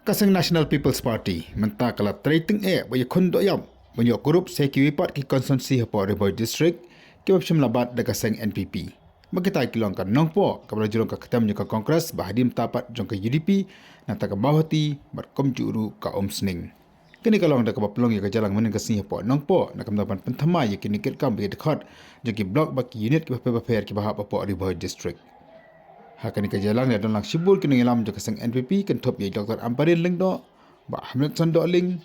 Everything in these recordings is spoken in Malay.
Kaseng National People's Party mentah kala trading bagi kondok yam menyok grup sekiwipat ki konsonsi hapo Riboy District ki option labat de kaseng NPP. Magita kilong kan nongpo kabla julong ka ketam ka kongres bahadim tapat jong ka UDP nata ka bawati berkom juru ka omsning. Kini kalong da ka pelong ya ka jalang mening ka sing hapo nongpo nak kamdapan pentama ya kini kit kam bagi dekat jong ki blok baki unit ki paper ki bahap hapo Riboy District. Hakani ka jalang ya lang sibul kini ngelam jo kaseng NPP kan top ya Dr. Amparin Lingdo ba Hamlet Sondok Ling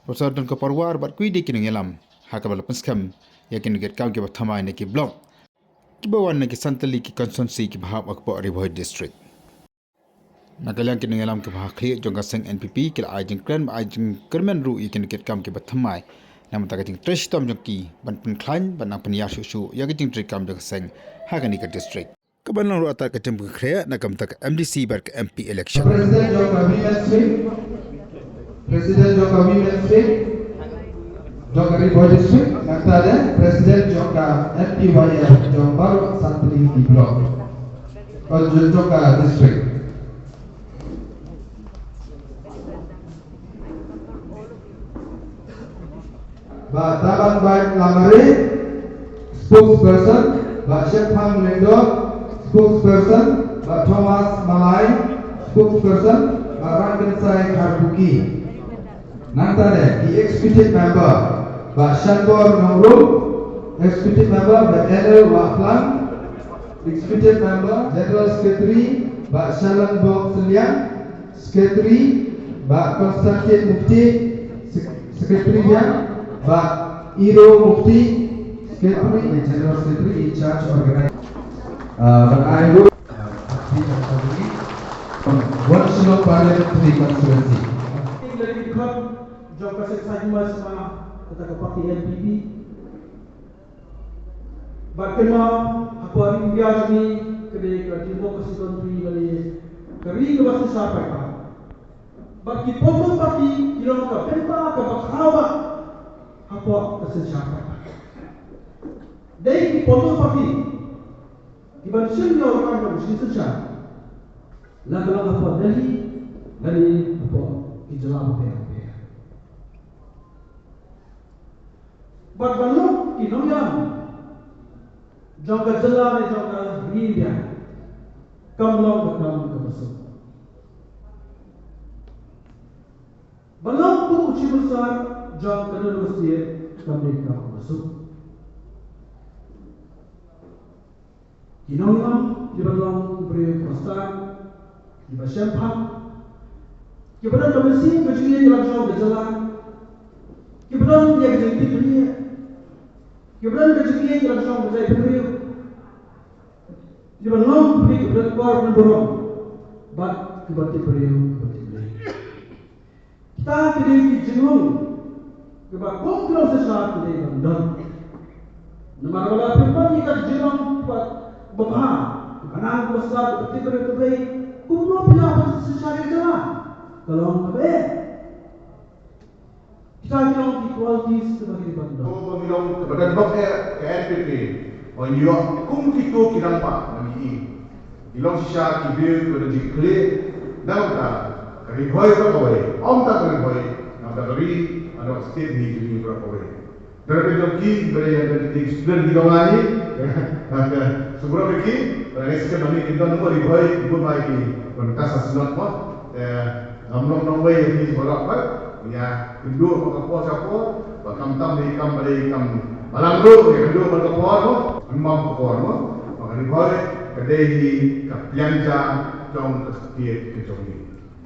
Profesor Don Kaparwar bat kuidi kini ngelam hakabal penskam ya kini get kam ki bathama ne ki blok ki bawan ne ki santali ki konsonsi ki bahap akpo Riboy District nagalang kini ngelam ki bahak kli jo kaseng NPP ki ajing kran ba ajing kermen ru kini get kam ki bathama nam ta kating tresh tom jo ki ban pen klan ban nang pen ya shu ya kating trick kam jo kaseng hakani ka district Kabanang ruata ka tembu krea na kam tak MDC bar ka MP election. President of Cabinet Street, President of Cabinet Street, Joka Riboy District, Naktade, President Joka MPYF, Joka Baru Santri di Blok, Konjun Joka District. Ba Taban Baik Lamari, spokesperson, Ba Shephang Lendo, spokesperson, Pak Thomas Malai, spokesperson, Pak Rangkensai Karbuki. Nantare, the executive member, Pak Shanbor Nongru, executive member, Pak L. Wahlan, executive member, General Secretary, Pak Shalan Bok Selian, Secretary, Pak Konstantin Mufti, Secretary-nya, Pak Iro Mufti, Secretary, General Secretary in charge organization. Berakhir one Shillong Parliamentary Constituency. Dari dekat jauh kasih saja sama kata parti NPP. Bagaimana apa hari biasa ni kedai demokrasi country dari keri ke bahasa siapa kan? Bagi pokok parti hilang ke penta ke bakhawa apa kasih siapa? Dari pokok parti Iban sini orang yang mesti secara, lagu-lagu apa dari apa kejelang apa. Berbalok kinongan, jangka jelang jangka rindia, kamlong kemasuk. Balok tu uci besar jangka nelusia kami kemasuk. Kinongan dibalong beri prostat, dibasyampah, kepada domesi berjaya dalam jauh berjalan, kepada dia berjaya beri, kepada berjaya dalam jauh berjaya beri, dibalong beri kepada keluar berborong, bat kepada beri. Kita kini jenung, kepada kontrol sesuatu dari London. Nomor berapa pun kita jenung buat Bapak, anak besar seperti berbagai kumpulan pejabat secara jelas. Kalau berbagai, kita bilang equalities sebagai bandar. Kalau bilang kepada blok NPP, orang kum kita kirang pak nanti, bilang sisa kibir kepada diklik, nama Riboy berkawai, tak Riboy, nama dari anak state ni berkawai. Dari lagi dari eksperimen di dalam ini, sebelum ini, eksperimen ini kita nombor Riboy pun lagi berkas asinat pun, nampak nombor ini berapa, ya kedua berapa siapa, bahkan tambah ikam balik ikam malam tu, kedua berapa pun, enam pun, maka Riboy kedai di kepianja jom kesetiap kejongi,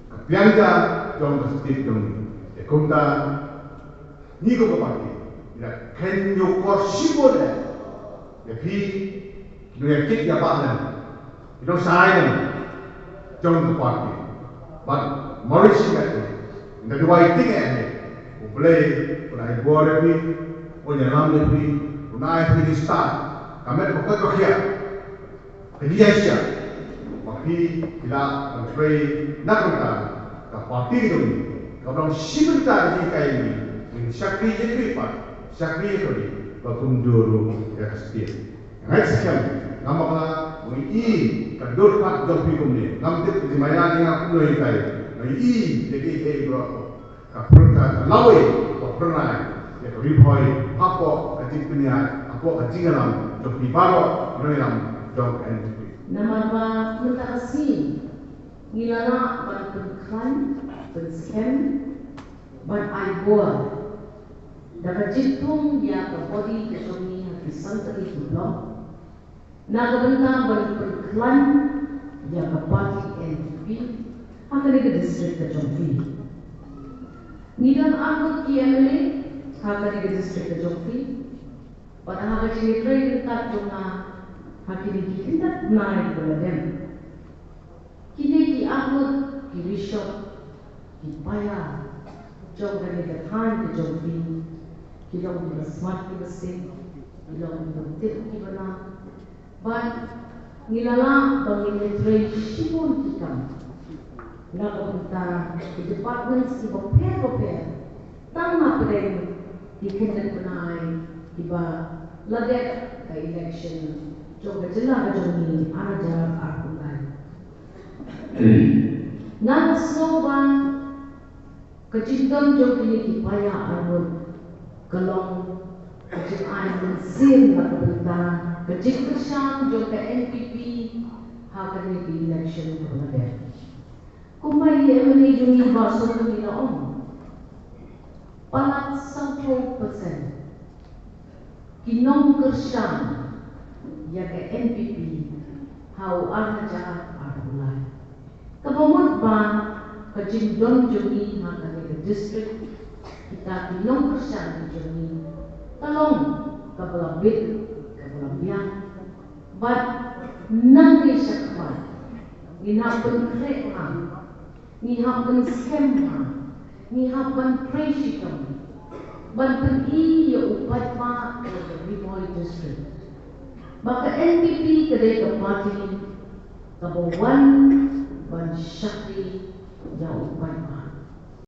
kepianja jom kesetiap kejongi, kumta ni kau berpati. Ya, kan yo korsibo deh. Ya, dia kit ya pak itu saya jangan terpakai. But Morris itu, இந்த duaiting ini, boleh buat lebih, boleh ram lebih, boleh lebih start. Kami bukan kerja, kerja siapa? Maki kita mencoba nak kita, parti itu, kalau sebentar ini kayak ini, syakri jadi apa? Syakri itu ni, bakunjuru ya kesetiap. Yang sekian, nama kena ini kedua part job hidup ni, nama dia di mana ni aku boleh kaya. i jadi bro ka perka lawe ka pernah ya ka riboi apo ka tipnya apo ka jingalam to pibaro noilam dog and Nama ba mutasi ngilana ban penklan penskem ban aibor dapat jitung dia ke body ke soni hati santri tulong naga benta ban penklan dia ke party NPP akan ke distrik ke Jomfi nidan aku kiamele akan ke distrik ke Jomfi pada hari ini kita cuma hakiki kita naik beladen. Kini ki aku ki bishop ki paya jom kami datang ke Jomfi kita umur smart ki bersih kita umur tip ki bana but ngilala bagi military shipun kita nak kita di department ki prepare tang apa di kena benai di ba ladet ke election coba jelas Jomi ada aku kan. Nang soba kecintaan Jomi di paya anut kelong kecil air sim nak berita kecil kesan Jomi NPP hakan di election berlaku. Kumai yang menjadi bahasa kita palat 100% kinong kesan ya ke NPP hau ana jahat arulai kabamut ba kajindon Jomi haka ke district kita binong persan di Jomi talong kabalabit kabalabiyang but nanti sakman nihapun kreka nihapun skema nihapun presidam banten iya upat pa ke Rimoy district maka NPP kedai ke parti kabawan ban syakri yang upai